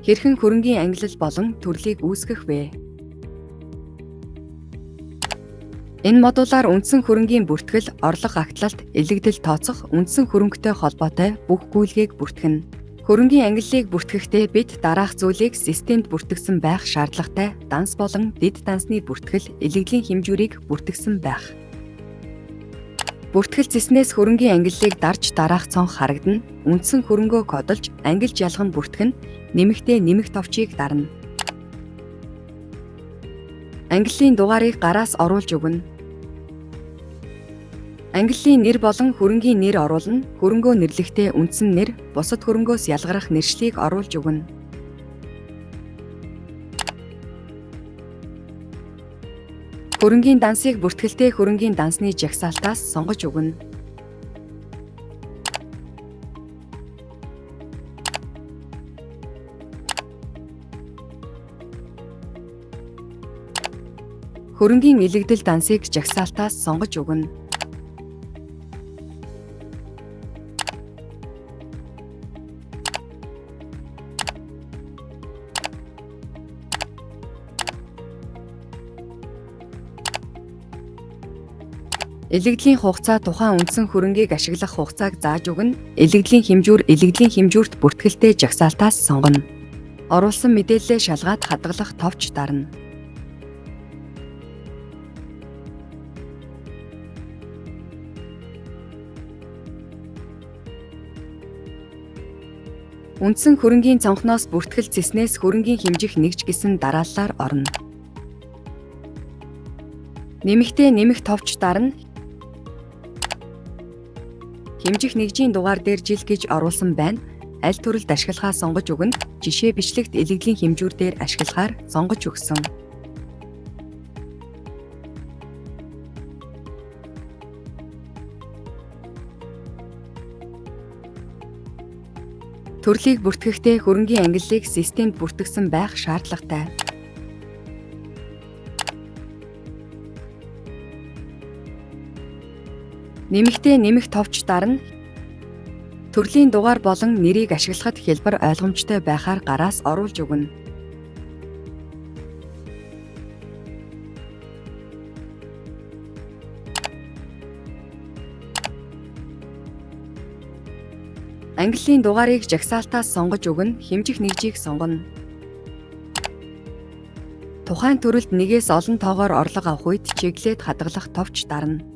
Хэрхэн хөрөнгийн ангилал болон төрлийг үүсгэх вэ? Энэ модулаар үндсэн хөрөнгийн бүртгэл, орлого агтлалт, элэгдэл тооцох, үндсэн хөрөнгөтэй холбоотой бүх гүйлгээг бүртгэнэ. Хөрөнгийн ангиллыг бүртгэхдээ бид дараах зүйлийг системд бүртгэсэн байх шаардлагатай. Данс болон дэд дансны бүртгэл, элэгдлийн хэмжүүрийг бүртгэсэн байх. Бүртгэл зэснээс хөрөнгийн ангиллыг дарж дараах цонх харагдана. Үндсэн хөрөнгөө кодолж, ангилж ялган бүртгэн, нэмэгтээ нэмэх товчийг дарна. Ангиллын дугаарыг гараас оруулж өгнө. Ангиллын нэр болон хөрөнгийн нэр оруулна. Хөрөнгөө нэрлэхдээ үндсэн нэр, бусад хөрөнгөөс ялгарах нэршлийг оруулж өгнө. Хөрөнгийн дансыг бүртгэлтэй хөрөнгийн дансны жагсаалтаас сонгож өгнө. Хөрөнгийн элэгдэл дансыг жагсаалтаас сонгож өгнө. Элэгдлийн хугацаа тухайн үндсэн хөрөнгийг ашиглах хугацааг зааж өгнө. Элэгдлийн хэмжүүр элэгдлийн хэмжүүрт бүртгэлтэй жагсаалтаас сонгоно. Оруулсан мэдээллээ шалгаад хадгалах товч дарна. Үндсэн хөрөнгийн цонхноос бүртгэл зэснээс хөрөнгийн хэмжих нэгж гэсэн дарааллаар орно. Нэмэгтээ нэмэх товч дарна. Хэмжих нэгжийн дугаар дээр жил гэж оруулсан байна. Аль төрөлд ашиглахаа сонгож өгнө. Жишээ бичлэгт элэгдлийн хэмжүүр дээр ашиглахаар сонгож өгсөн. Төрлийг бүртгэхдээ хөрөнгийн ангиллыг системд бүртгэсэн байх шаардлагатай. Нэмэгтээ нэмэх товч дарна. Төрлийн дугаар болон нэрийг ашиглахад хялбар ойлгомжтой байхаар гараас оруулж өгнө. Ангиллын дугаарыг жагсаалтаас сонгож өгнө. Хэмжих нэгжийг сонгоно. Тухайн төрөлд нэгээс олон тоогоор орлого авах үед чиглээд хадгалах товч дарна.